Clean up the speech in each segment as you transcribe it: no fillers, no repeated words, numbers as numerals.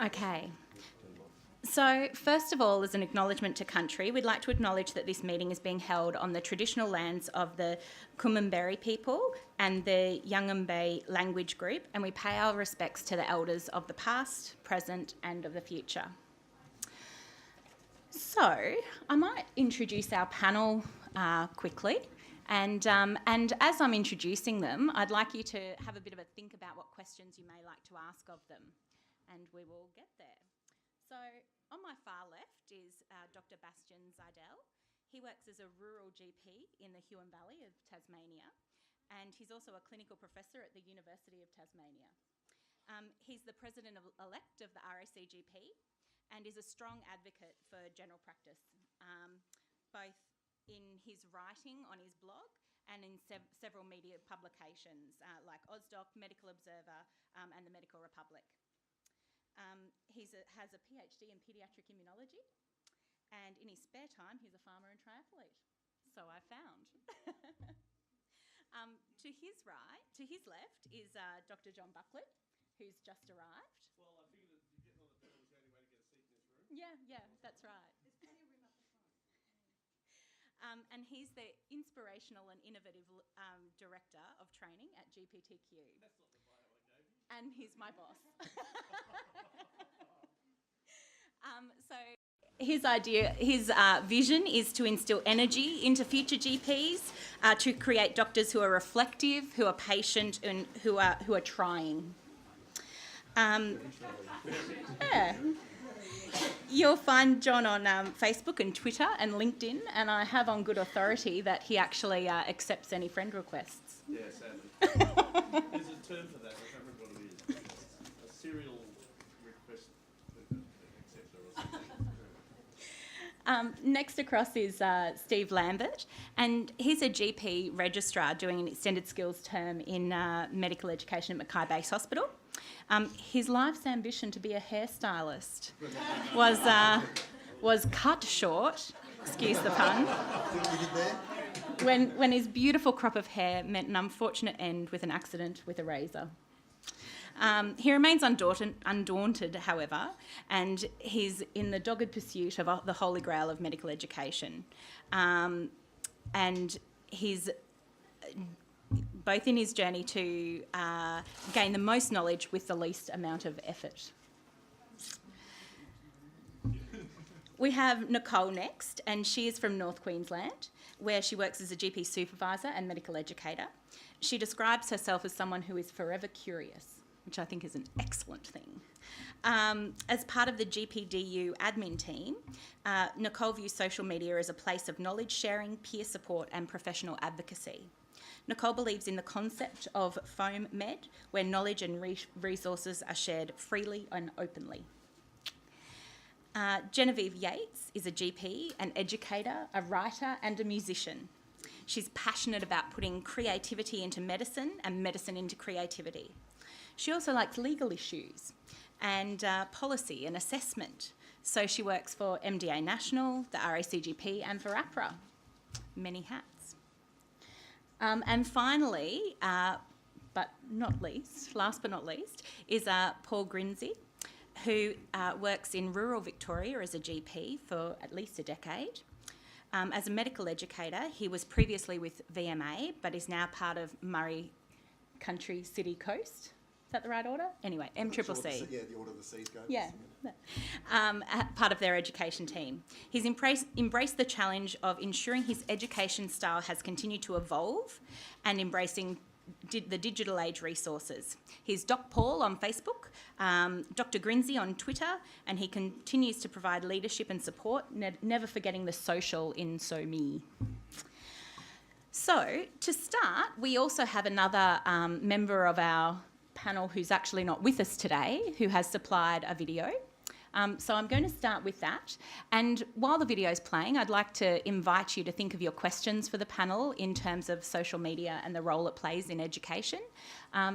Okay. So, first of all, as an acknowledgement to country, we'd like to acknowledge that this meeting is being held on the traditional lands of the Kummamberi people and the Yungambay language group, and we pay our respects to the elders of the past, present, and of the future. So, I might introduce our panel quickly. And as I'm introducing them, I'd like you to have a bit of a think about what questions you may like to ask of them, and we will get there. So on my far left is Dr. Bastian Seidel. He works as a rural GP in the Huon Valley of Tasmania, and he's also a clinical professor at the University of Tasmania. He's the president-elect of the RACGP and is a strong advocate for general practice, both in his writing on his blog and in several media publications like AusDoc, Medical Observer and the Medical Republic. He has a PhD in paediatric immunology, and in his spare time he's a farmer and triathlete, so I found. To his right, to his left is Dr. John Buckley, who's just arrived. Well, I figured that getting on the panel was the only way to get a seat in this room. Yeah, that's right. There's plenty of room up the front. And he's the inspirational and innovative director of training at GPTQ. That's not the bio I gave you. And he's my boss. So his vision is to instill energy into future GPs, to create doctors who are reflective, who are patient, and who are trying. Yeah. You'll find John on Facebook and Twitter and LinkedIn, and I have on good authority that he actually accepts any friend requests. Yeah, sadly. There's a term for that. I can't remember what it is. A serial request acceptor or something. Next across is Steve Lambert, and he's a GP registrar doing an extended skills term in medical education at Mackay Base Hospital. His life's ambition to be a hairstylist was cut short, excuse the pun, when his beautiful crop of hair meant an unfortunate end with an accident with a razor. He remains undaunted, however, and he's in the dogged pursuit of the holy grail of medical education. And he's both in his journey to gain the most knowledge with the least amount of effort. We have Nicole next, and she is from North Queensland, where she works as a GP supervisor and medical educator. She describes herself as someone who is forever curious, which I think is an excellent thing. As part of the GPDU admin team, Nicole views social media as a place of knowledge sharing, peer support and professional advocacy. Nicole believes in the concept of SoMe, where knowledge and resources are shared freely and openly. Genevieve Yates is a GP, an educator, a writer and a musician. She's passionate about putting creativity into medicine and medicine into creativity. She also likes legal issues and policy and assessment. So she works for MDA National, the RACGP and for APRA. Many hats. And finally, but not least, last but not least, is Paul Grinzi, who works in rural Victoria as a GP for at least a decade. As a medical educator, he was previously with VMA, but is now part of Murray Country City Coast. Is that the right order? Anyway, MCCC. Yeah, the order the C's go. Yeah. Part of their education team. He's embraced the challenge of ensuring his education style has continued to evolve and embracing the digital age resources. He's Doc Paul on Facebook, Dr. Grinzi on Twitter, and he continues to provide leadership and support, never forgetting the social in SoMe. So, to start, we also have another member of our panel who's actually not with us today, who has supplied a video. So I'm going to start with that. And while the video is playing, I'd like to invite you to think of your questions for the panel in terms of social media and the role it plays in education.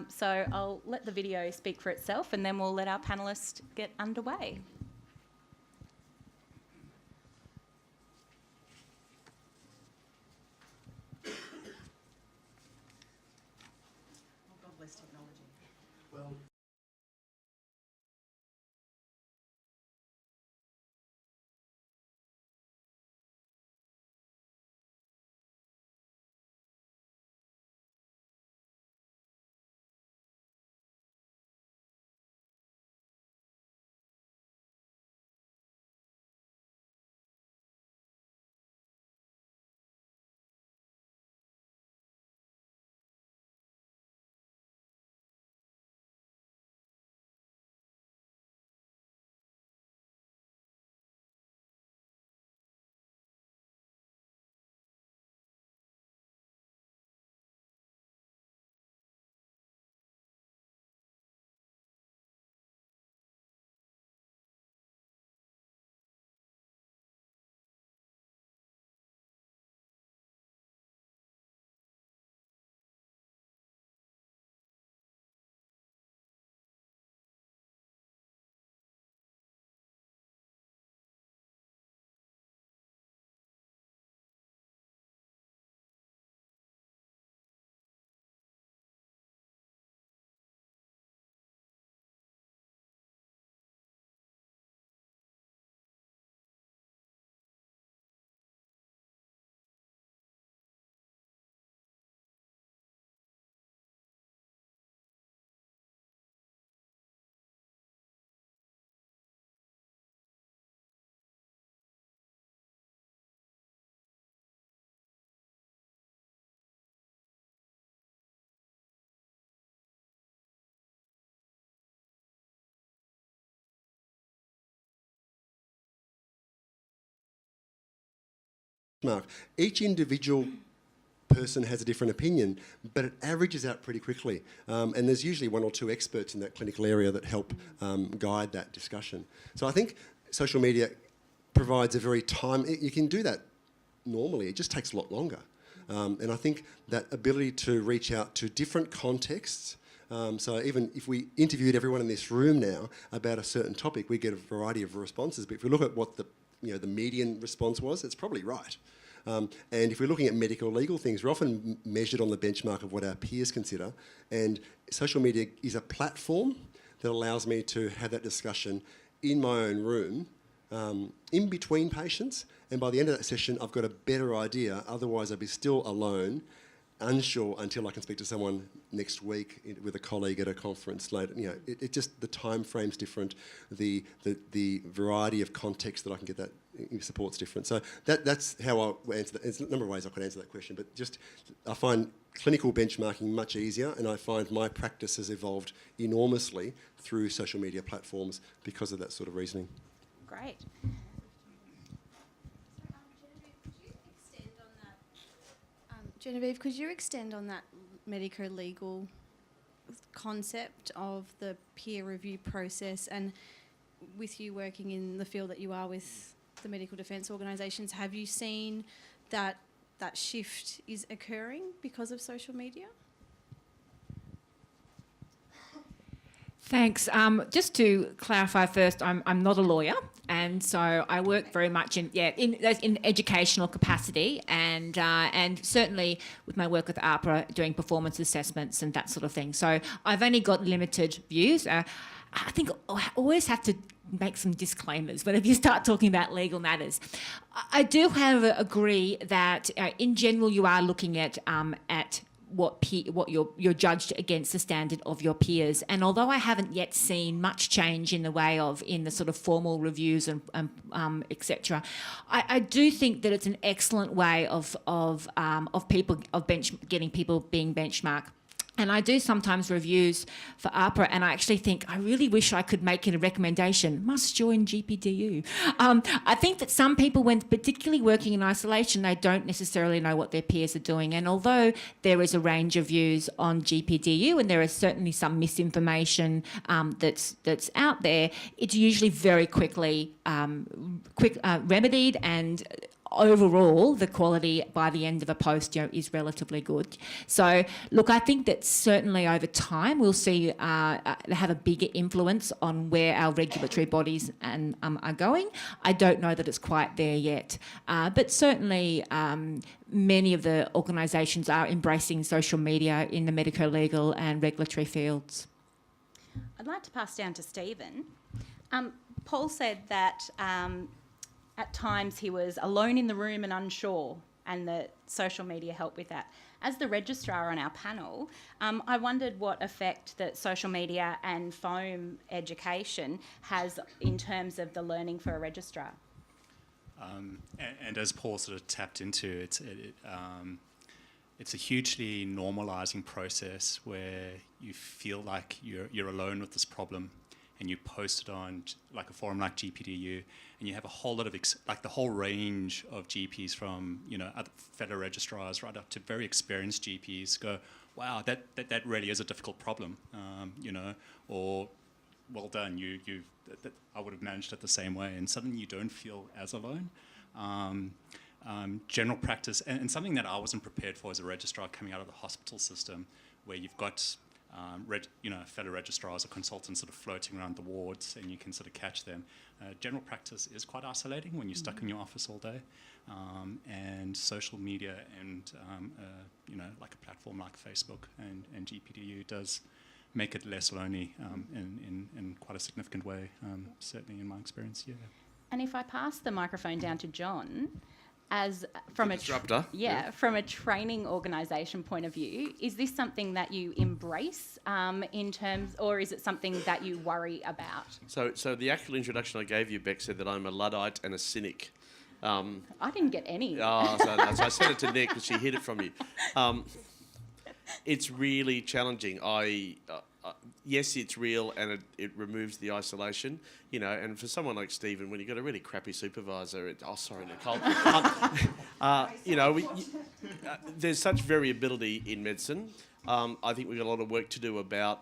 So I'll let the video speak for itself, and then we'll let our panellists get underway. Oh, God bless technology. Well, benchmark. Each individual person has a different opinion, but it averages out pretty quickly. And there's usually one or two experts in that clinical area that help guide that discussion. So I think social media provides a very you can do that normally, it just takes a lot longer. And I think that ability to reach out to different contexts, so even if we interviewed everyone in this room now about a certain topic, we get a variety of responses. But if we look at what the median response was, it's probably right. And if we're looking at medical legal things, we're often measured on the benchmark of what our peers consider. And social media is a platform that allows me to have that discussion in my own room, in between patients. And by the end of that session, I've got a better idea. Otherwise, I'd be still alone, unsure until I can speak to someone next week with a colleague at a conference later. It just, the time frame's different, the variety of context that I can get that support's different. So that's how I answer that. There's a number of ways I could answer that question, but just I find clinical benchmarking much easier, and I find my practice has evolved enormously through social media platforms because of that sort of reasoning. Great. Genevieve, could you extend on that medico-legal concept of the peer review process, and with you working in the field that you are with the medical defence organisations, have you seen that that shift is occurring because of social media? Thanks. Just to clarify first, I'm not a lawyer, and so I work very much in educational capacity, and certainly with my work with AHPRA doing performance assessments and that sort of thing. So I've only got limited views. I think I always have to make some disclaimers whenever you start talking about legal matters. I do, however, agree that in general you are looking at what you're judged against the standard of your peers. And although I haven't yet seen much change in the way of in the sort of formal reviews and etc., I do think that it's an excellent way of getting people being benchmarked. And I do sometimes reviews for AHPRA, and I actually think, I really wish I could make it a recommendation, must join GPDU. I think that some people, when particularly working in isolation, they don't necessarily know what their peers are doing. And although there is a range of views on GPDU, and there is certainly some misinformation that's out there, it's usually very quickly remedied, and overall, the quality by the end of a post is relatively good. So, look, I think that certainly over time we'll see have a bigger influence on where our regulatory bodies are going. I don't know that it's quite there yet, but certainly many of the organisations are embracing social media in the medico-legal and regulatory fields. I'd like to pass down to Stephen. Paul said that at times he was alone in the room and unsure, and that social media helped with that. As the registrar on our panel, I wondered what effect that social media and SoMe education has in terms of the learning for a registrar. And as Paul sort of tapped into, it's a hugely normalising process where you feel like you're alone with this problem, and you post it on like a forum like GPDU, and you have a whole lot of the whole range of GPs from other fellow registrars right up to very experienced GPs go, wow, that really is a difficult problem, or well done, I would have managed it the same way, and suddenly you don't feel as alone. General practice, and something that I wasn't prepared for as a registrar coming out of the hospital system, where you've got fellow registrars or consultants sort of floating around the wards, and you can sort of catch them. General practice is quite isolating when you're stuck in your office all day, and social media and like a platform like Facebook and GPDU does make it less lonely in quite a significant way, certainly in my experience. Yeah. And if I pass the microphone down to John, as from a disruptor, from a training organisation point of view, is this something that you embrace in terms, or is it something that you worry about? So the actual introduction I gave you, Beck, said that I'm a Luddite and a cynic. I didn't get any. So I sent it to Nick, but she hid it from you. It's really challenging. yes, it's real and it removes the isolation, you know, and for someone like Stephen, when you've got a really crappy supervisor, sorry, Nicole, you know, there's such variability in medicine. I think we've got a lot of work to do about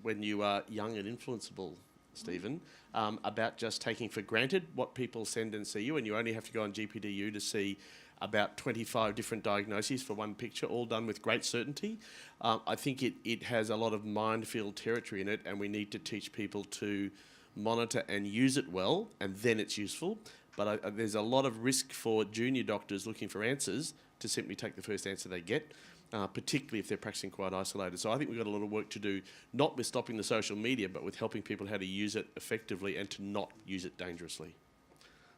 when you are young and influenceable, Stephen, about just taking for granted what people send and see you, and you only have to go on GPDU to see about 25 different diagnoses for one picture, all done with great certainty. I think it has a lot of minefield territory in it, and we need to teach people to monitor and use it well, and then it's useful. But there's a lot of risk for junior doctors looking for answers to simply take the first answer they get, particularly if they're practicing quite isolated. So I think we've got a lot of work to do, not with stopping the social media, but with helping people how to use it effectively and to not use it dangerously.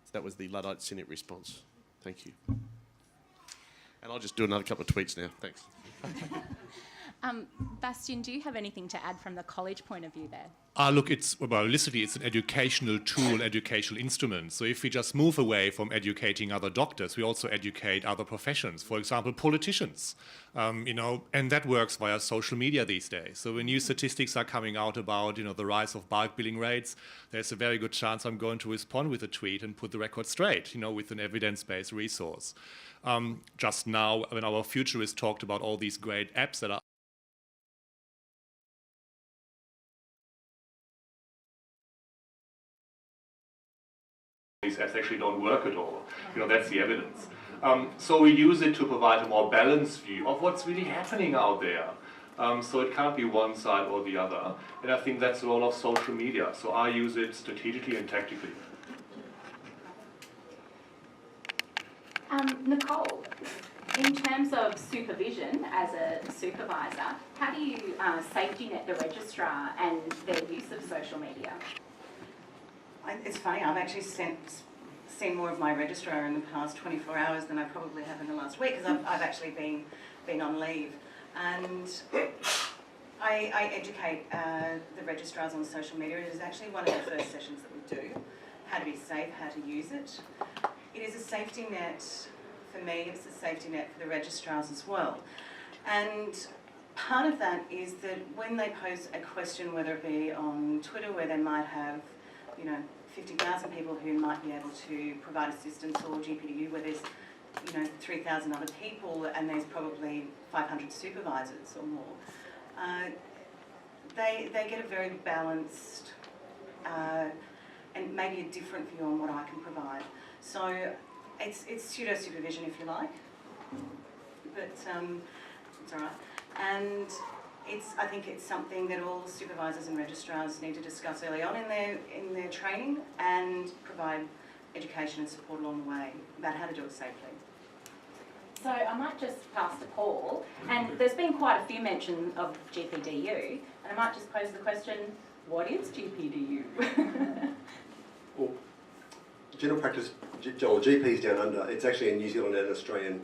So that was the Luddite Senate response. Thank you. And I'll just do another couple of tweets now. Thanks. Bastian, do you have anything to add from the college point of view there? Look, literally, it's an educational tool, educational instrument. So if we just move away from educating other doctors, we also educate other professions. For example, politicians, and that works via social media these days. So when new statistics are coming out about, the rise of bulk billing rates, there's a very good chance I'm going to respond with a tweet and put the record straight, with an evidence-based resource. Just now, when our futurist talked about all these great apps that are these apps actually don't work at all. That's the evidence. So we use it to provide a more balanced view of what's really happening out there. So it can't be one side or the other. And I think that's the role of social media. So I use it strategically and tactically. Nicole, in terms of supervision as a supervisor, how do you safety net the registrar and their use of social media? It's funny, I've actually seen more of my registrar in the past 24 hours than I probably have in the last week, because I've actually been on leave. And I educate the registrars on social media. It is actually one of the first sessions that we do, how to be safe, how to use it. It is a safety net for me, it's a safety net for the registrars as well. And part of that is that when they post a question, whether it be on Twitter where they might have 50,000 people who might be able to provide assistance, or GPDU where there's 3,000 other people and there's probably 500 supervisors or more, they get a very balanced and maybe a different view on what I can provide. So it's pseudo supervision, if you like, but it's all right. And I think it's something that all supervisors and registrars need to discuss early on in their training, and provide education and support along the way about how to do it safely. So I might just pass to Paul, and there's been quite a few mentions of GPDU, and I might just pose the question, what is GPDU? Well, general practice, or GPs down under, it's actually a New Zealand and Australian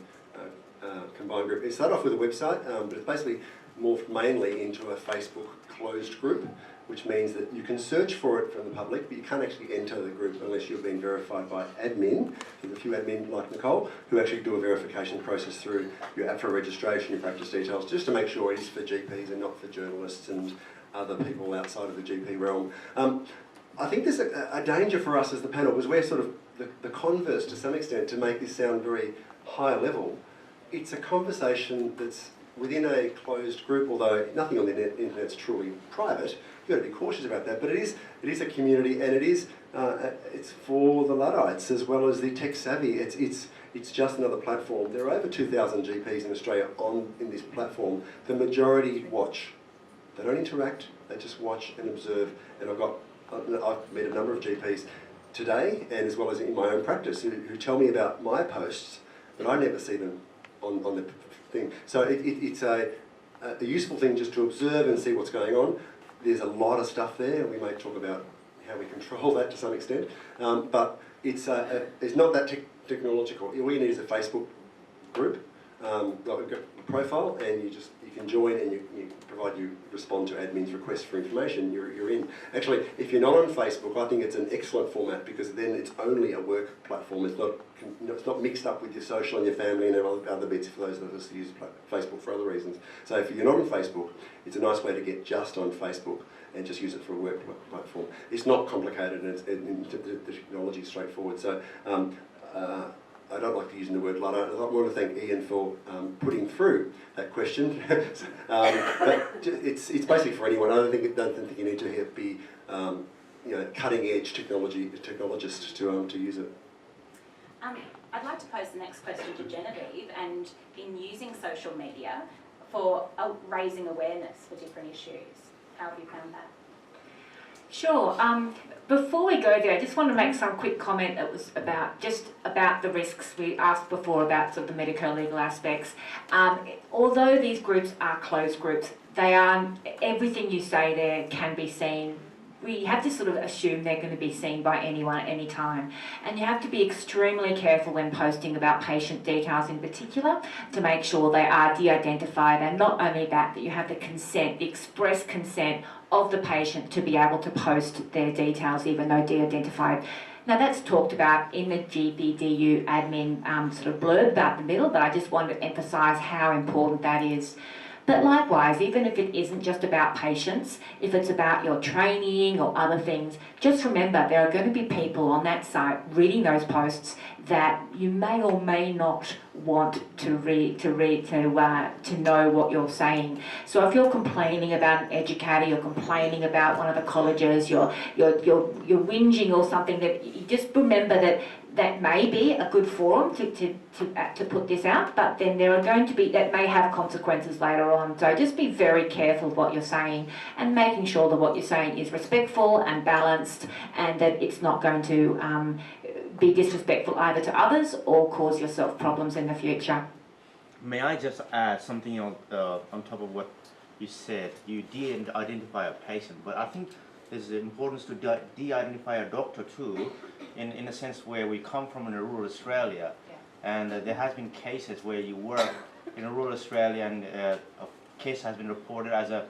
combined group. It started off with a website, but it's basically morphed mainly into a Facebook closed group, which means that you can search for it from the public, but you can't actually enter the group unless you've been verified by admin. There's a few admin like Nicole who actually do a verification process through your APRA registration, your practice details, just to make sure it is for GPs and not for journalists and other people outside of the GP realm. I think there's a danger for us as the panel, because we're sort of the converse to some extent, to make this sound very high level. It's a conversation that's within a closed group, although nothing on the internet's truly private. You've got to be cautious about that. But it is a community, and it's for the Luddites as well as the tech savvy. It's just another platform. There are over 2,000 GPs in Australia in this platform. The majority watch. They don't interact. They just watch and observe. And I've met a number of GPs today, and as well as in my own practice, who tell me about my posts, but I never see them on the thing. So it's a useful thing just to observe and see what's going on. There's a lot of stuff there, and we may talk about how we control that to some extent. But it's not that technological. All you need is a Facebook group. profile, and you can join, and provided you respond to admin's requests for information, you're in. Actually, if you're not on Facebook, I think it's an excellent format, because then it's only a work platform. It's not mixed up with your social and your family and other bits for those of us who use Facebook for other reasons. So if you're not on Facebook, it's a nice way to get just on Facebook and just use it for a work platform. It's not complicated, and the technology is straightforward. So I don't like using the word Ludder. I want to thank Ian for putting through that question. But it's basically for anyone. I don't think you need to be cutting edge technologist to use it. I'd like to pose the next question to Genevieve, and in using social media for raising awareness for different issues, how have you found that? Sure. Before we go there, I just want to make some quick comment that was about the risks we asked before about sort of the medico-legal aspects. Although these groups are closed groups, everything you say there can be seen. We have to sort of assume they're going to be seen by anyone at any time. And you have to be extremely careful when posting about patient details in particular to make sure they are de-identified, and not only that you have the consent, the express consent of the patient to be able to post their details even though de-identified. Now that's talked about in the GPDU admin sort of blurb about the middle, but I just want to emphasise how important that is. But likewise, even if it isn't just about patients, if it's about your training or other things, just remember there are going to be people on that site reading those posts that you may or may not want to know what you're saying. So if you're complaining about an educator, you're complaining about one of the colleges, you're whinging or something, that you just remember that may be a good forum to put this out, but then there are going to be, that may have consequences later on. So just be very careful of what you're saying, and making sure that what you're saying is respectful and balanced, and that it's not going to be disrespectful either to others or cause yourself problems in the future. May I just add something on top of what you said? You didn't identify a patient, but I think there's importance to de-identify a doctor too, in a sense where we come from in rural Australia, and there has been cases where you work in rural Australia, and a case has been reported as a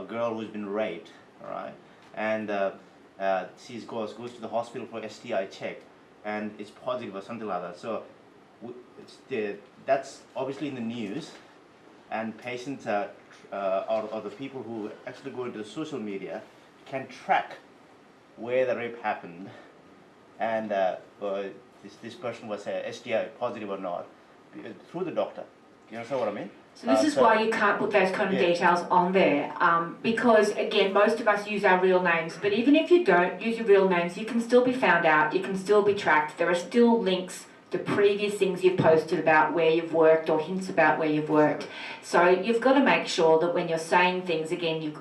girl who's been raped, all right, and she goes to the hospital for STI check, and it's positive or something like that. So that's obviously in the news, and patients or the people who actually go into the social media can track where the rape happened, and this person was STI positive or not through the doctor. You understand what I mean? So this is why you can't put those kind of details on there, because again, most of us use our real names, but even if you don't use your real names, you can still be found out, you can still be tracked. There are still links to previous things you've posted about where you've worked, or hints about where you've worked. So you've got to make sure that when you're saying things, again,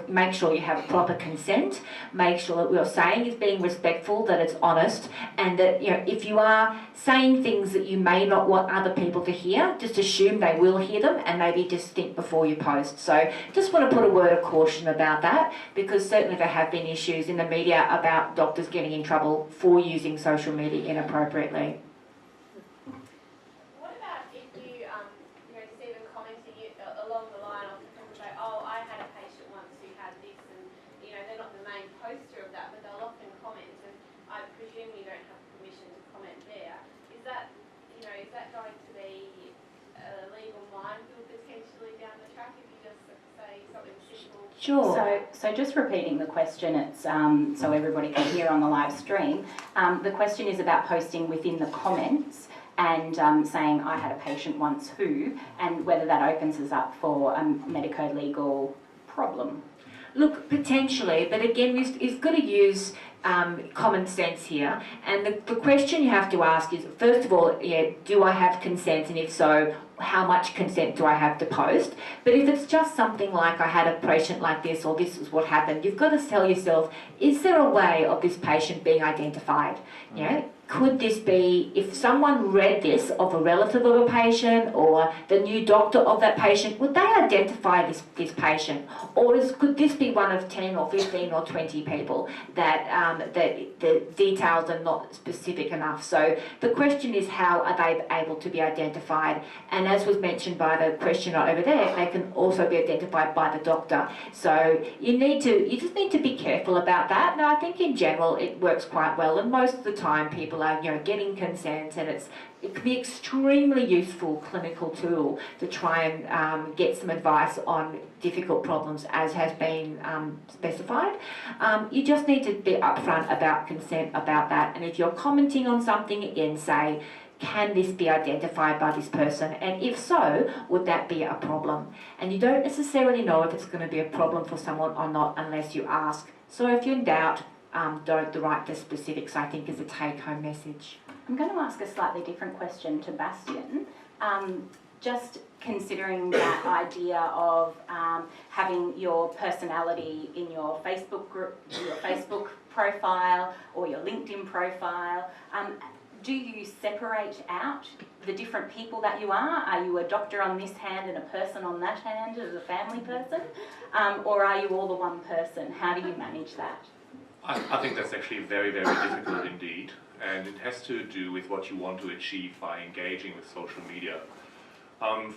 make sure you have proper consent, make sure that what you're saying is being respectful, that it's honest, and that, if you are saying things that you may not want other people to hear, just assume they will hear them, and maybe just think before you post. So just want to put a word of caution about that, because certainly there have been issues in the media about doctors getting in trouble for using social media inappropriately. Sure. So just repeating the question, it's so everybody can hear on the live stream. The question is about posting within the comments and saying I had a patient once who, and whether that opens us up for a medico-legal problem. Look, potentially, but again, you've got to use common sense here. And the question you have to ask is, first of all, do I have consent? And if so, how much consent do I have to post? But if it's just something like I had a patient like this, or this is what happened, you've got to tell yourself, is there a way of this patient being identified? Could this be, if someone read this of a relative of a patient or the new doctor of that patient, would they identify this patient? Or could this be one of 10 or 15 or 20 people that the details are not specific enough? So the question is, how are they able to be identified? And as was mentioned by the questioner over there, they can also be identified by the doctor. So you just need to be careful about that. Now, I think in general it works quite well, and most of the time people are, getting consent, and it can be an extremely useful clinical tool to try and get some advice on difficult problems, as has been specified. You just need to be upfront about consent about that, and if you're commenting on something, again, say, can this be identified by this person? And if so, would that be a problem? And you don't necessarily know if it's going to be a problem for someone or not unless you ask. So if you're in doubt, don't write the specifics, I think, is a take-home message. I'm going to ask a slightly different question to Bastian. Just considering that idea of having your personality in your Facebook group, your Facebook profile or your LinkedIn profile, do you separate out the different people that you are? Are you a doctor on this hand and a person on that hand as a family person? Or are you all the one person? How do you manage that? I think that's actually very, very difficult indeed. And it has to do with what you want to achieve by engaging with social media.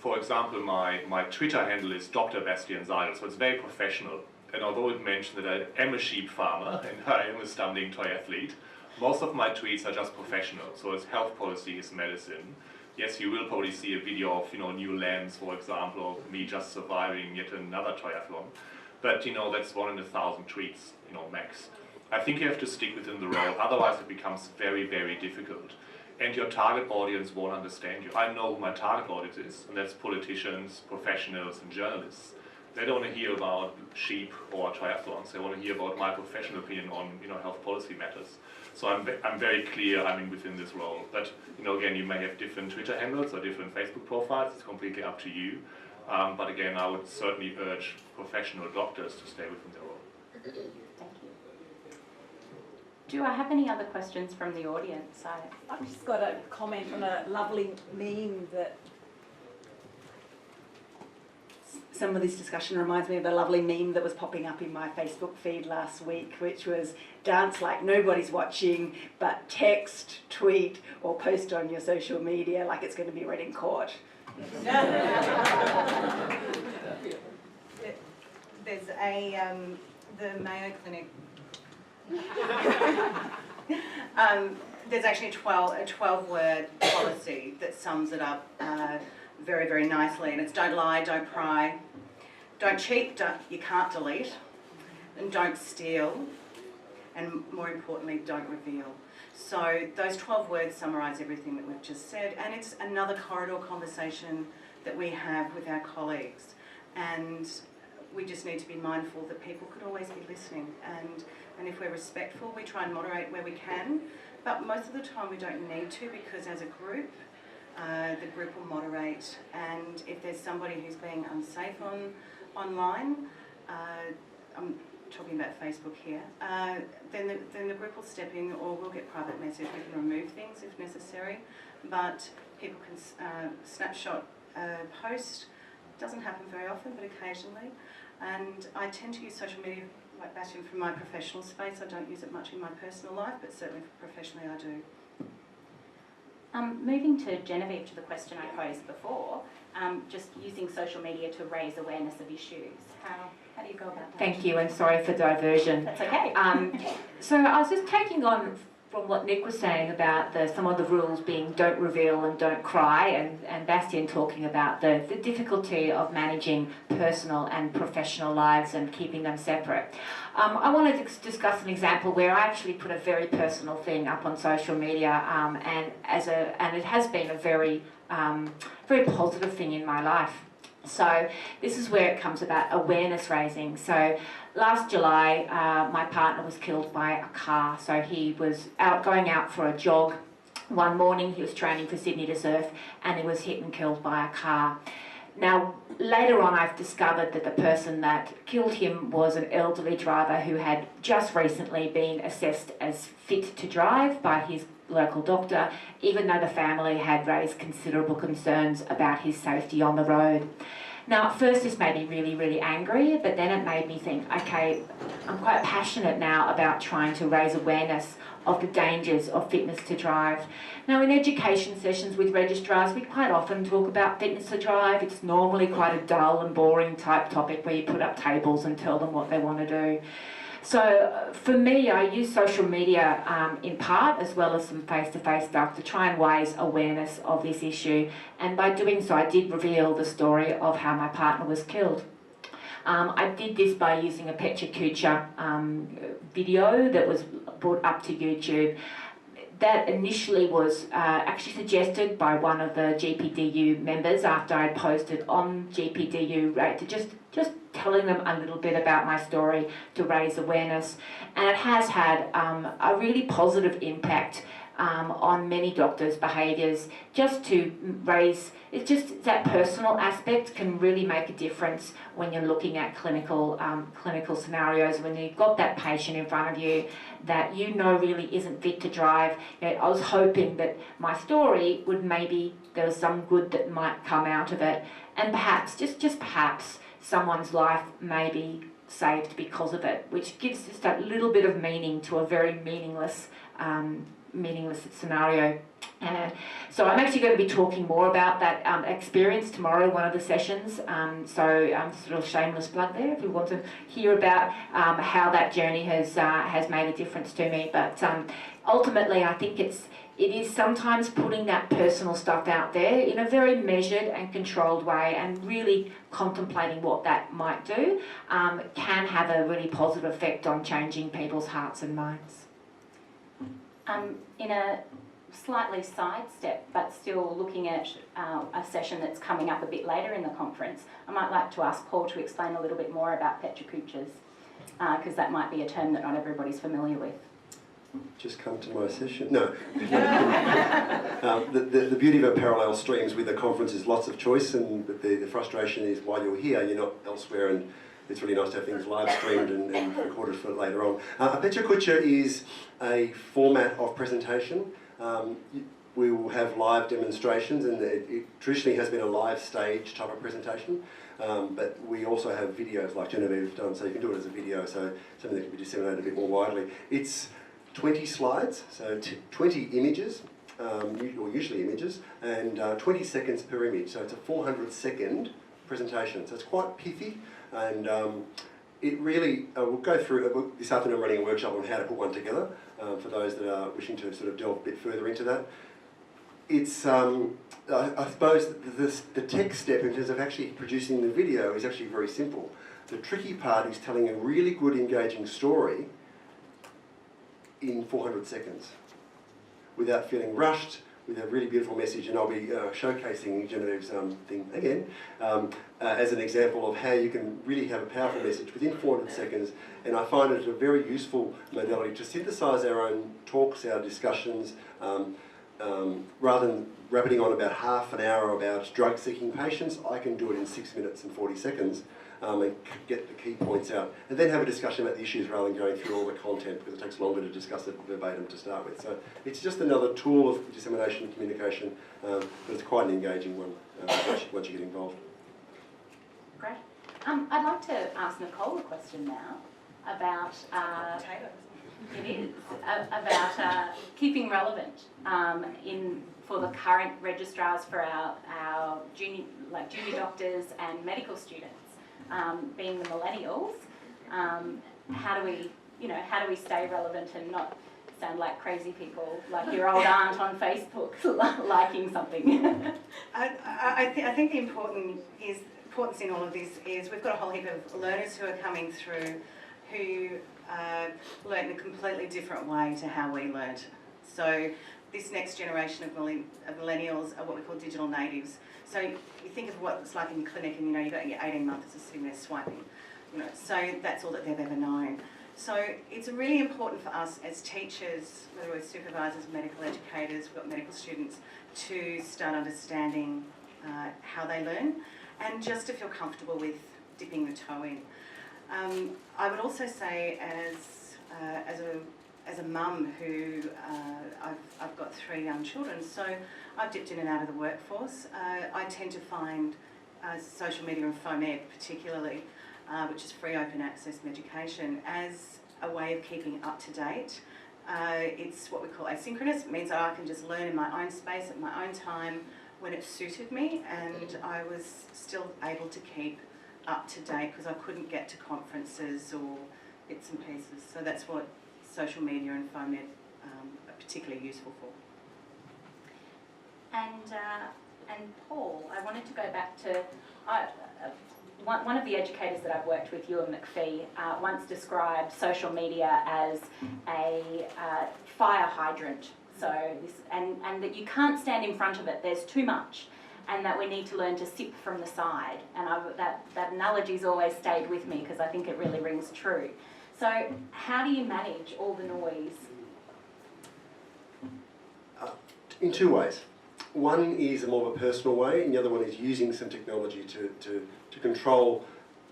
For example, my Twitter handle is Dr. Bastian Seidel, so it's very professional. And although it mentioned that I am a sheep farmer and I am a stumbling triathlete, most of my tweets are just professional. So it's health policy, is medicine. Yes, you will probably see a video of new lambs, for example, or me just surviving yet another triathlon. But that's 1 in 1,000 tweets, max. I think you have to stick within the role, otherwise it becomes very, very difficult. And your target audience won't understand you. I know who my target audience is, and that's politicians, professionals, and journalists. They don't want to hear about sheep or triathlons. They want to hear about my professional opinion on health policy matters. So I'm very clear within this role. But again, you may have different Twitter handles or different Facebook profiles. It's completely up to you. But again, I would certainly urge professional doctors to stay within their role. Thank you. Do I have any other questions from the audience? I've just got a comment on a lovely meme that some of this discussion reminds me of a lovely meme that was popping up in my Facebook feed last week, which was dance like nobody's watching, but text, tweet, or post on your social media like it's going to be read in court. There's the Mayo Clinic. There's actually a 12-word policy that sums it up very, very nicely, and it's don't lie, don't pry, don't cheat, you can't delete, and don't steal, and more importantly, don't reveal. So those 12 words summarise everything that we've just said, and it's another corridor conversation that we have with our colleagues, and we just need to be mindful that people could always be listening, and if we're respectful, we try and moderate where we can, but most of the time we don't need to, because as a group, the group will moderate, and if there's somebody who's being unsafe online, I'm talking about Facebook here, then the group will step in, or we'll get private message. We can remove things if necessary, but people can snapshot a post. It doesn't happen very often, but occasionally. And I tend to use social media, like Bastian, from my professional space. I don't use it much in my personal life, but certainly professionally I do. Moving to Genevieve, to the question I posed before, just using social media to raise awareness of issues. How do you go about that? Thank you, and sorry for diversion. That's okay. So I was just taking on from what Nick was saying about some of the rules being don't reveal and don't cry, and Bastian talking about the difficulty of managing personal and professional lives and keeping them separate. I wanted to discuss an example where I actually put a very personal thing up on social media, and it has been a very positive thing in my life. So this is where it comes about awareness raising. So last July, my partner was killed by a car. So he was going out for a jog. One morning he was training for Sydney to surf, and he was hit and killed by a car. Now, later on I've discovered that the person that killed him was an elderly driver who had just recently been assessed as fit to drive by his local doctor, even though the family had raised considerable concerns about his safety on the road. Now, at first this made me really, really angry, but then it made me think, okay, I'm quite passionate now about trying to raise awareness of the dangers of fitness to drive. Now, in education sessions with registrars, we quite often talk about fitness to drive. It's normally quite a dull and boring type topic where you put up tables and tell them what they want to do. So for me, I use social media in part, as well as some face-to-face stuff, to try and raise awareness of this issue. And by doing so, I did reveal the story of how my partner was killed. I did this by using a Pecha Kucha video that was brought up to YouTube. That initially was actually suggested by one of the GPDU members after I posted on GPDU, right, to just telling them a little bit about my story to raise awareness. And it has had a really positive impact on many doctors' behaviours, just to raise, it's just that personal aspect can really make a difference when you're looking at clinical scenarios, when you've got that patient in front of you that you know really isn't fit to drive. You know, I was hoping that my story would maybe, there was some good that might come out of it, and perhaps, just perhaps, someone's life may be saved because of it, which gives just that little bit of meaning to a very meaningless scenario. So I'm actually going to be talking more about that experience tomorrow, one of the sessions. So sort of shameless plug there if you want to hear about how that journey has made a difference to me. But ultimately, I think it is sometimes putting that personal stuff out there in a very measured and controlled way, and really contemplating what that might do can have a really positive effect on changing people's hearts and minds. In a slightly sidestep, but still looking at a session that's coming up a bit later in the conference, I might like to ask Paul to explain a little bit more about Pecha Kuchas, because that might be a term that not everybody's familiar with. Just come to my session. No. The beauty of a parallel streams with a conference is lots of choice, and the frustration is while you're here, you're not elsewhere, and it's really nice to have things live streamed and recorded for later on. A Pecha Kucha is a format of presentation. We will have live demonstrations, and it traditionally has been a live stage type of presentation, but we also have videos like Genevieve done, so you can do it as a video, so something that can be disseminated a bit more widely. It's 20 slides, so 20 images, or usually images, and 20 seconds per image, so it's a 400-second presentation, so it's quite pithy, and it really, we'll go through, this afternoon I'm running a workshop on how to put one together, for those that are wishing to sort of delve a bit further into that. It's, I suppose, the tech step in terms of actually producing the video is actually very simple. The tricky part is telling a really good, engaging story in 400 seconds without feeling rushed, with a really beautiful message, and I'll be showcasing Genevieve's thing again as an example of how you can really have a powerful message within 400 seconds, and I find it a very useful modality to synthesise our own talks, our discussions, rather than rabbiting on about half an hour about drug-seeking patients. I can do it in 6 minutes and 40 seconds and get the key points out, and then have a discussion about the issues rather than going through all the content, because it takes longer to discuss it verbatim to start with. So it's just another tool of dissemination and communication, but it's quite an engaging one once you get involved. Great. I'd like to ask Nicole a question now about about keeping relevant for the current registrars for our junior doctors and medical students. Being the millennials, how do we stay relevant and not sound like crazy people, like your old aunt on Facebook liking something? I think the importance in all of this is we've got a whole heap of learners who are coming through who learn in a completely different way to how we learnt. So this next generation of millennials are what we call digital natives. So you think of what it's like in your clinic, and you've got your 18-monthers sitting there swiping, so that's all that they've ever known. So it's really important for us as teachers, whether we're supervisors, medical educators, we've got medical students, to start understanding how they learn, and just to feel comfortable with dipping the toe in. I would also say, as a mum who I've got 3 young children, so I've dipped in and out of the workforce. I tend to find social media and FOMED particularly, which is free open access education, as a way of keeping up to date. It's what we call asynchronous. It means that I can just learn in my own space at my own time when it suited me, and I was still able to keep up to date because I couldn't get to conferences or bits and pieces. So that's what social media and FOMED are particularly useful for. And Paul, I wanted to go back to one of the educators that I've worked with, Ewan McPhee, once described social media as a fire hydrant. So and that you can't stand in front of it. There's too much, and that we need to learn to sip from the side. And that analogy's always stayed with me because I think it really rings true. So how do you manage all the noise? In two ways. One is a more of a personal way, and the other one is using some technology to control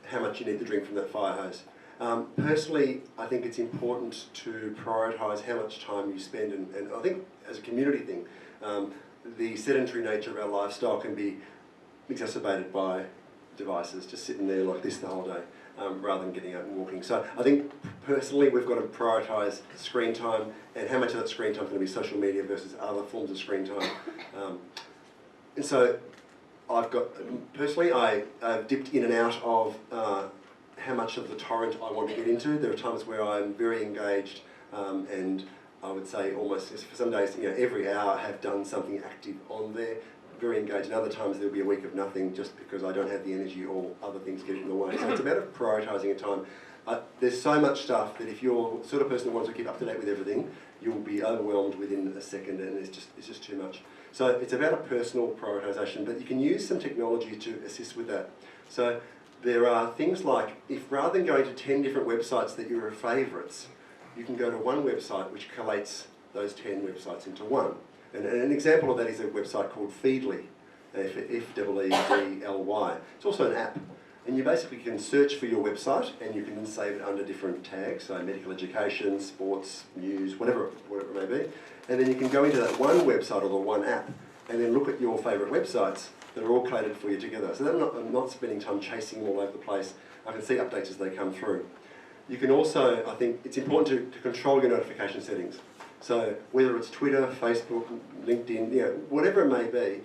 how much you need to drink from that fire hose. Personally, I think it's important to prioritise how much time you spend, and I think as a community thing, the sedentary nature of our lifestyle can be exacerbated by devices, just sitting there like this the whole day, rather than getting out and walking. So I think personally we've got to prioritise screen time, and how much of that screen time is going to be social media versus other forms of screen time. And so I've got, personally, I've dipped in and out of how much of the torrent I want to get into. There are times where I'm very engaged, and I would say almost, for some days, every hour I have done something active on there, very engaged, and other times there'll be a week of nothing just because I don't have the energy or other things get in the way. So it's about prioritising a time. There's so much stuff that if you're the sort of person who wants to keep up to date with everything, you'll be overwhelmed within a second, and it's just too much. So it's about a personal prioritisation, but you can use some technology to assist with that. So there are things like, if rather than going to 10 different websites that are favourites, you can go to one website which collates those 10 websites into one. And an example of that is a website called Feedly, F-E-E-D-L-Y. It's also an app. And you basically can search for your website, and you can then save it under different tags, so medical education, sports, news, whatever it may be. And then you can go into that one website or the one app, and then look at your favourite websites that are all collated for you together. So that I'm not spending time chasing them all over the place. I can see updates as they come through. You can also, I think it's important to control your notification settings. So whether it's Twitter, Facebook, LinkedIn, whatever it may be.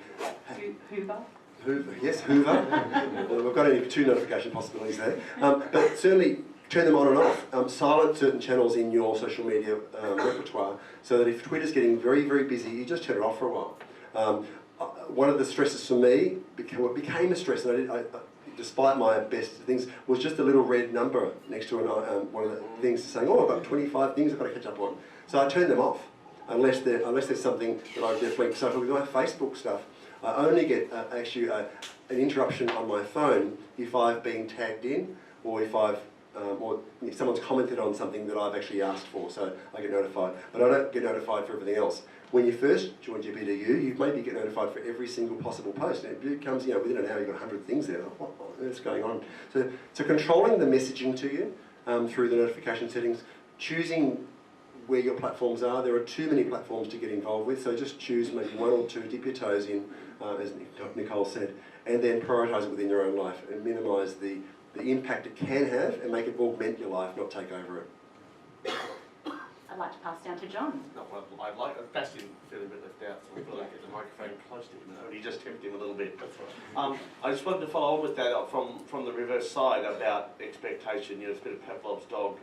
Hoover, yes, Hoover. Well, we've got only 2 notification possibilities there. But certainly turn them on and off. Silence certain channels in your social media repertoire, so that if Twitter's getting very, very busy, you just turn it off for a while. One of the stresses for me, what became a stress, and despite my best things, was just a little red number next to one of the things saying, oh, I've got 25 things I've got to catch up on. So I turn them off, unless there's something that I definitely. So with my Facebook stuff, I only get an interruption on my phone if I've been tagged in, or if someone's commented on something that I've actually asked for, so I get notified. But I don't get notified for everything else. When you first join GPDU, you maybe get notified for every single possible post. And it becomes, within an hour you've got 100 things there. What's going on? So controlling the messaging to you through the notification settings, choosing where your platforms are. There are too many platforms to get involved with, so just choose maybe 1 or 2, dip your toes in, as Nicole said, and then prioritise it within your own life and minimise the impact it can have and make it augment your life, not take over it. I'd like to pass down to John. No, well, I'd like Bastian feeling a bit left out, so I've got to get the microphone close to him. He just tempted him a little bit. That's right. I just wanted to follow on with that from the reverse side about expectation. It's a bit of Pavlov's dog.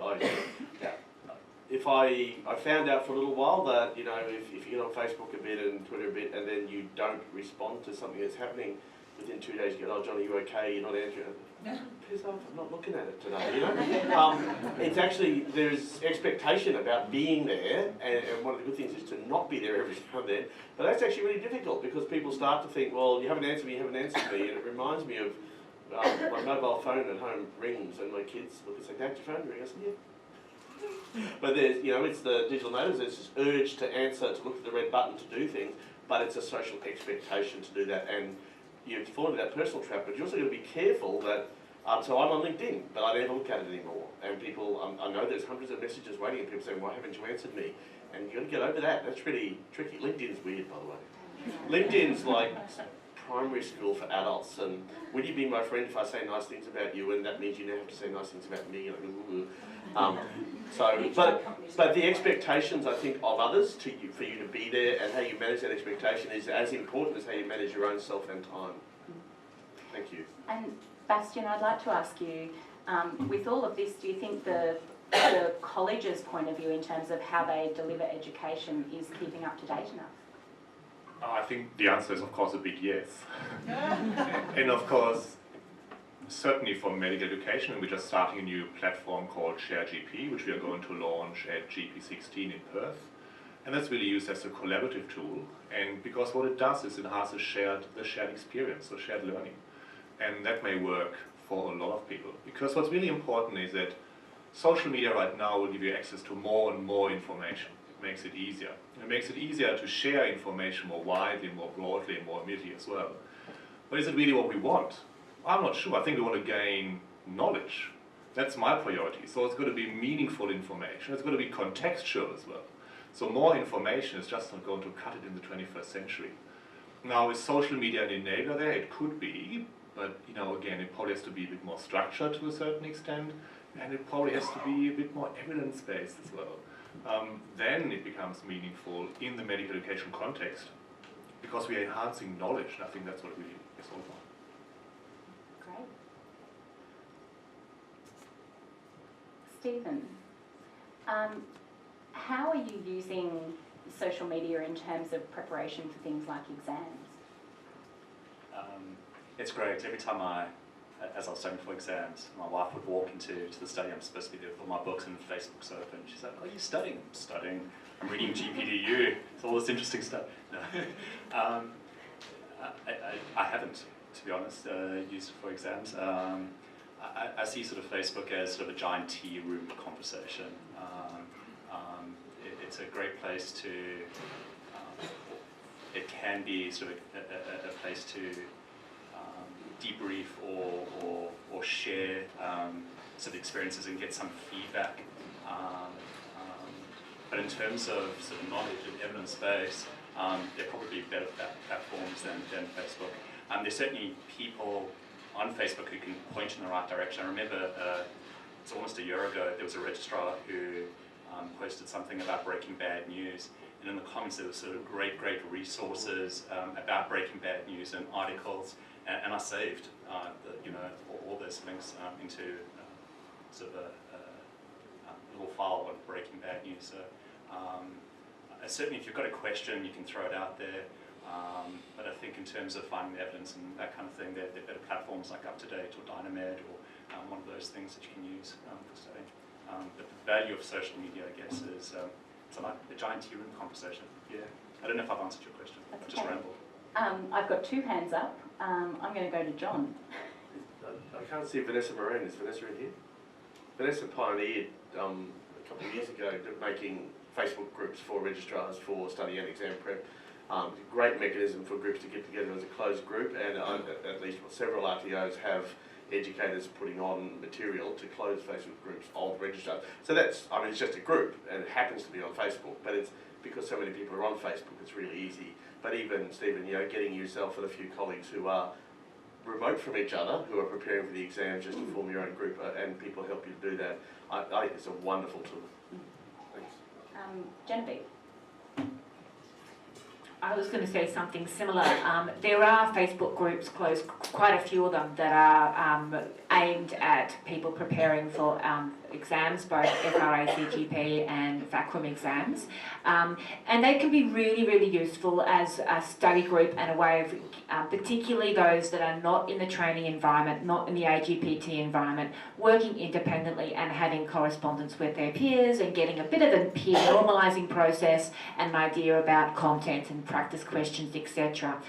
If I found out for a little while that, if you get on Facebook a bit and Twitter a bit, and then you don't respond to something that's happening, within 2 days you go, oh, John, are you okay? You're not answering. Piss off, I'm not looking at it today, It's actually, there's expectation about being there, and one of the good things is to not be there every now and then, but that's actually really difficult because people start to think, well, you haven't answered me, and it reminds me of my mobile phone at home rings, and my kids look and say, Dad, your phone ring? I said, yeah. But there's, it's the digital natives, there's this urge to answer, to look at the red button, to do things, but it's a social expectation to do that, and you fall into that personal trap, but you're also got to be careful that, so I'm on LinkedIn, but I never look at it anymore, and people, I know there's hundreds of messages waiting, and people saying, why haven't you answered me? And you've got to get over that, that's really tricky. LinkedIn's weird, by the way. LinkedIn's like primary school for adults, and will you be my friend if I say nice things about you, and that means you now have to say nice things about me. But the expectations, I think, of others for you to be there, and how you manage that expectation is as important as how you manage your own self and time. Thank you. And Bastian, I'd like to ask you, with all of this, do you think the college's point of view in terms of how they deliver education is keeping up to date enough? I think the answer is, of course, a big yes. And of course, certainly for medical education, we're just starting a new platform called ShareGP, which we are going to launch at GP16 in Perth. And that's really used as a collaborative tool. And because what it does is it has the shared experience, so shared learning. And that may work for a lot of people. Because what's really important is that social media right now will give you access to more and more information. It makes it easier. It makes it easier to share information more widely, more broadly, and more immediately as well. But is it really what we want? I'm not sure. I think we want to gain knowledge. That's my priority. So it's going to be meaningful information. It's going to be contextual as well. So more information is just not going to cut it in the 21st century. Now with social media an enabler there, it could be, but again, it probably has to be a bit more structured to a certain extent, and it probably has to be a bit more evidence-based as well. Then it becomes meaningful in the medical education context, because we are enhancing knowledge, and I think that's what it really is all about. Great. Stephen, how are you using social media in terms of preparation for things like exams? It's great. Every time as I was studying for exams, my wife would walk into the study. I'm supposed to be there with all my books and Facebook's open. She's like, "Are you studying?" "I'm studying. I'm reading GPDU. It's all this interesting stuff." No. I haven't, to be honest, used it for exams. I see sort of Facebook as sort of a giant tea room conversation. It's a great place to. It can be sort of a place to debrief or share sort of experiences and get some feedback. But in terms of sort of knowledge and evidence base, there are probably better platforms than Facebook. There's certainly people on Facebook who can point in the right direction. I remember it's almost a year ago, there was a registrar who posted something about Breaking Bad News, and in the comments there were sort of great resources about Breaking Bad News and articles, and I saved all those links into sort of a little file on Breaking Bad News. So certainly if you've got a question, you can throw it out there. But I think in terms of finding the evidence and that kind of thing, there are better platforms like UpToDate or Dynamed or one of those things that you can use for studying. But the value of social media, I guess, is it's like a giant tea room conversation. Yeah. I don't know if I've answered your question. That's I just okay. rambled. I've got two hands up. I'm going to go to John. I can't see Vanessa Moran. Is Vanessa in here? Vanessa pioneered a couple of years ago making Facebook groups for registrars for study and exam prep. Great mechanism for groups to get together as a closed group, and at least several RTOs have educators putting on material to close Facebook groups of registrars. So that's, it's just a group, and it happens to be on Facebook, but it's because so many people are on Facebook, it's really easy. But even, Stephen, getting yourself and a few colleagues who are remote from each other, who are preparing for the exams, just to form your own group, and people help you do that, I think it's a wonderful tool. Thanks. Genevieve. I was going to say something similar. There are Facebook groups, quite a few of them, that are aimed at people preparing for exams, both FRA, CGP and VACRUM exams. And they can be really useful as a study group and a way of, particularly those that are not in the training environment, not in the AGPT environment, working independently and having correspondence with their peers and getting a bit of a peer normalising process and an idea about content and practice questions, etc.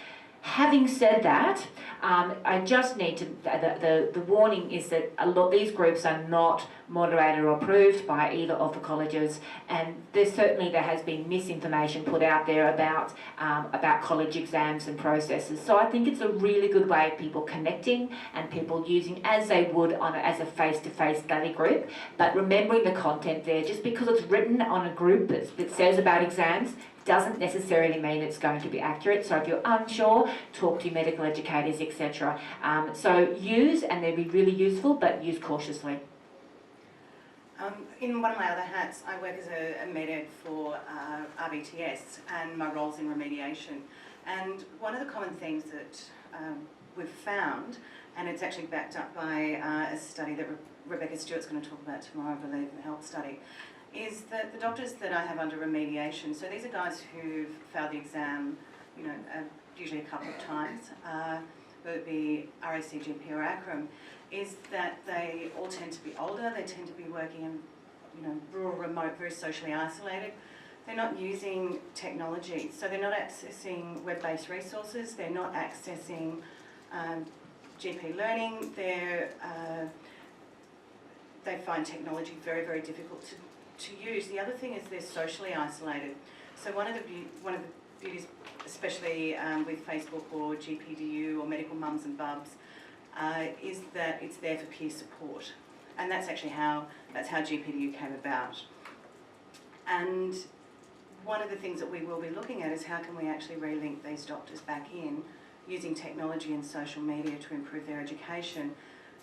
Having said that, I just need to, the warning is that a lot these groups are not moderator approved by either of the colleges, and there has been misinformation put out there about college exams and processes. So I think it's a really good way of people connecting and people using as they would as a face-to-face study group, but remembering the content there. Just because it's written on a group that says about exams doesn't necessarily mean it's going to be accurate. So if you're unsure, talk to your medical educators, etc. So use, and they'll be really useful, but use cautiously. In one of my other hats, I work as a med ed for RBTS, and my role's in remediation. And one of the common things that we've found, and it's actually backed up by a study that Rebecca Stewart's going to talk about tomorrow, I believe, in the health study, is that the doctors that I have under remediation, so these are guys who've failed the exam, you know, usually a couple of times, whether it be RAC, GP or ACRM, is that they all tend to be older, they tend to be working in, you know, rural, remote, very socially isolated. They're not using technology, so they're not accessing web-based resources, they're not accessing GP learning, they find technology very, very difficult to use. The other thing is they're socially isolated. So one of the beauties, especially with Facebook or GPDU or Medical Mums and Bubs, is that it's there for peer support. And that's actually how GPDU came about. And one of the things that we will be looking at is how can we actually relink these doctors back in using technology and social media to improve their education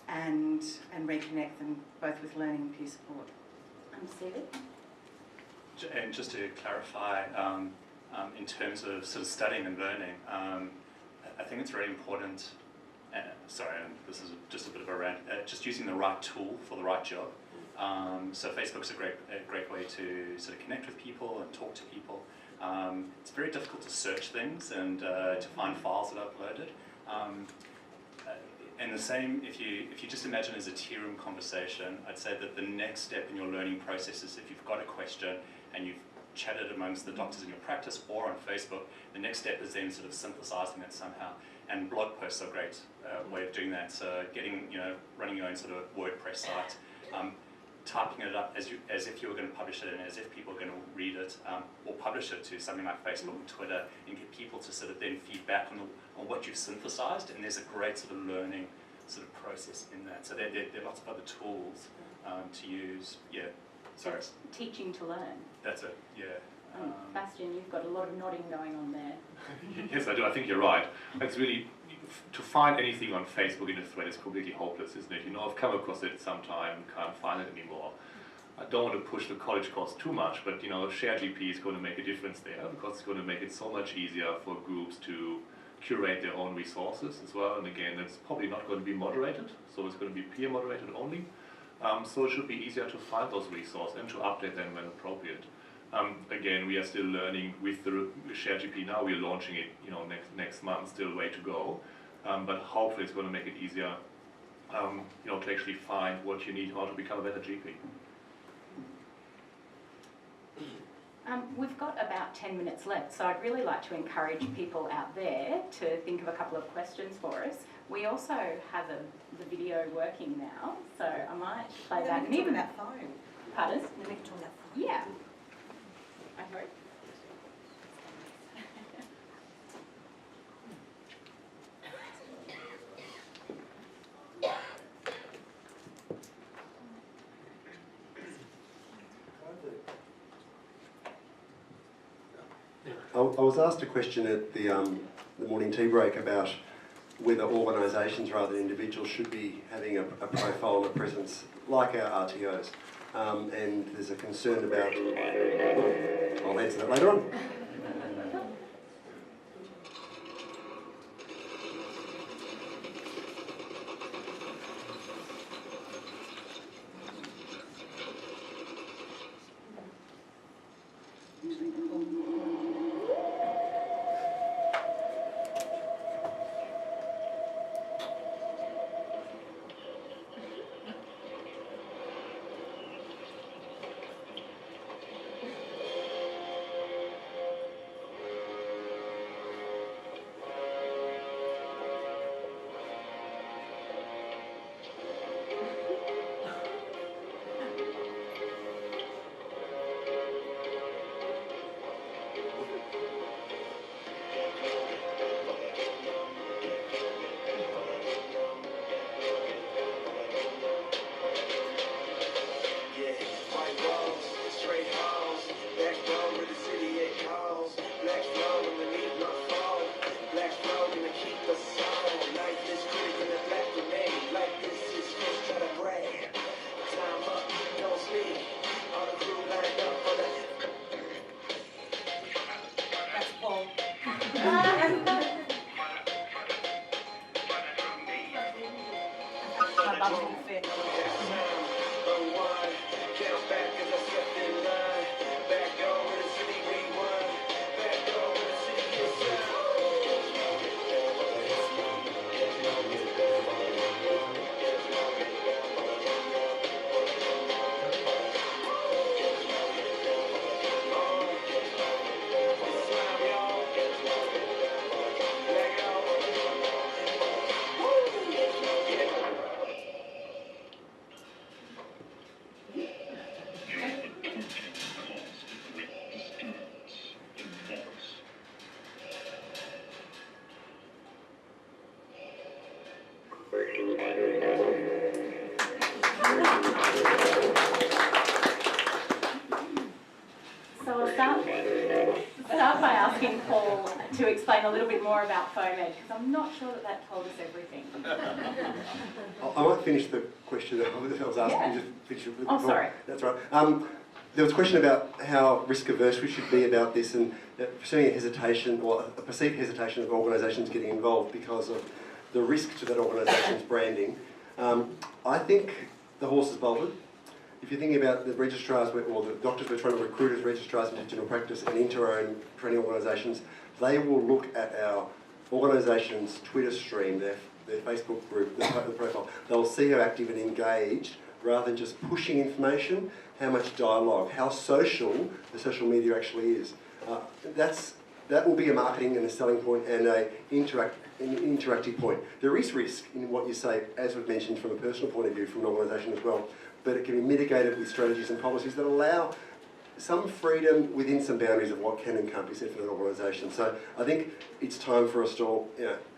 and reconnect them both with learning and peer support. And just to clarify, in terms of sort of studying and learning, I think it's really important, sorry, and this is just a bit of a rant, just using the right tool for the right job. So Facebook's a great way to sort of connect with people and talk to people. It's very difficult to search things and to find files that are uploaded. And the same, if you just imagine as a tea room conversation, I'd say that the next step in your learning process is if you've got a question and you've chatted amongst the doctors in your practice or on Facebook, the next step is then sort of synthesizing it somehow. And blog posts are a great way of doing that. So getting, running your own sort of WordPress site, typing it up as if you were going to publish it and as if people are going to read it, or publish it to something like Facebook and Twitter, and get people to sort of then feedback on what you've synthesized. And there's a great sort of learning sort of process in that. So there are lots of other tools to use. Yeah, sorry. So teaching to learn. That's it. Yeah. Bastian, you've got a lot of nodding going on there. Yes, I do. I think you're right. It's really, to find anything on Facebook in a thread is completely hopeless, isn't it? I've come across it sometime, can't find it anymore. I don't want to push the college course too much, but ShareGP is going to make a difference there because it's going to make it so much easier for groups to curate their own resources as well. And again, it's probably not going to be moderated, so it's going to be peer moderated only. So it should be easier to find those resources and to update them when appropriate. Again, we are still learning with the ShareGP now. We're launching it, next month. Still a way to go, but hopefully it's going to make it easier, to actually find what you need in order to become a better GP. We've got about 10 minutes left, so I'd really like to encourage people out there to think of a couple of questions for us. We also have the video working now, so I might play that. We can talk about phone. Pardon? We can talk about phone. Yeah. I hope. I was asked a question at the morning tea break about whether organisations rather than individuals should be having a profile and a presence like our RTOs. And there's a concern about... I'll answer that later on. start by asking Paul to explain a little bit more about FOMED, because I'm not sure that that told us everything. I might finish the question that I was asking. Yeah. Just finish it. Oh, sorry. That's right. There was a question about how risk averse we should be about this, and pursuing a hesitation or a perceived hesitation of organisations getting involved because of the risk to that organisation's branding. I think the horse is bolted. If you're thinking about the registrars or the doctors we're trying to recruit as registrars into general practice and into our own training organisations, they will look at our organisation's Twitter stream, their Facebook group, their profile. They'll see how active and engaged, rather than just pushing information, how much dialogue, how social the social media actually is. That will be a marketing and a selling point and an interactive point. There is risk in what you say, as we've mentioned from a personal point of view, from an organisation as well, but it can be mitigated with strategies and policies that allow some freedom within some boundaries of what can and can't be said for an organisation. So I think it's time for us to all,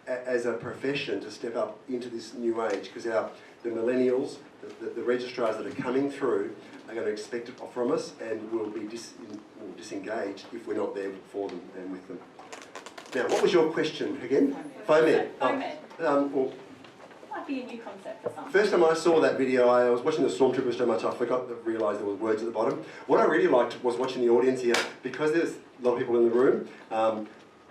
as a profession, to step up into this new age, because the millennials, the registrars that are coming through are going to expect it from us, and will be disengaged if we're not there for them and with them. Now, what was your question again? FOMED. FOMED. Might be a new concept for some. First time I saw that video, I was watching the Stormtroopers so much I forgot to realise there were words at the bottom. What I really liked was watching the audience here, because there's a lot of people in the room,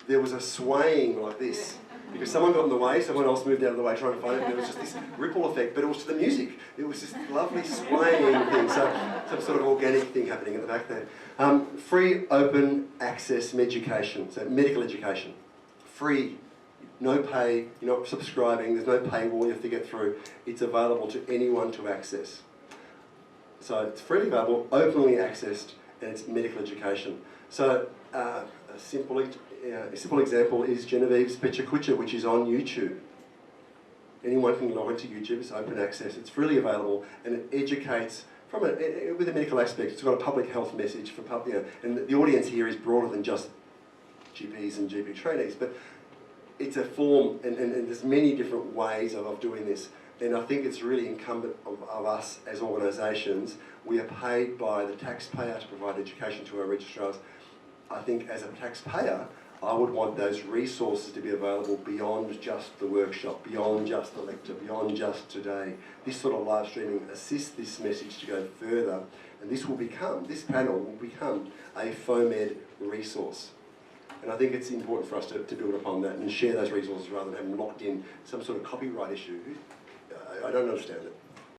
there was a swaying like this. Because someone got in the way, someone else moved out of the way trying to find it, and there was just this ripple effect, but it was to the music. It was this lovely swaying thing, so some sort of organic thing happening at the back there. Free, open access education, so medical education. Free, no pay, you're not subscribing, there's no paywall you have to get through. It's available to anyone to access. So it's freely available, openly accessed, and it's medical education. So a simple example is Genevieve's Pecha Kucha, which is on YouTube. Anyone can log into YouTube, it's open access, it's freely available, and it educates with a medical aspect. It's got a public health message for and the audience here is broader than just GPs and GP trainees, but it's a form, and there's many different ways of doing this. And I think it's really incumbent of us as organisations. We are paid by the taxpayer to provide education to our registrars. I think as a taxpayer, I would want those resources to be available beyond just the workshop, beyond just the lecture, beyond just today. This sort of live streaming assists this message to go further, and this panel will become a FOMED resource. And I think it's important for us to build upon that and share those resources rather than have them locked in some sort of copyright issue. I don't understand it.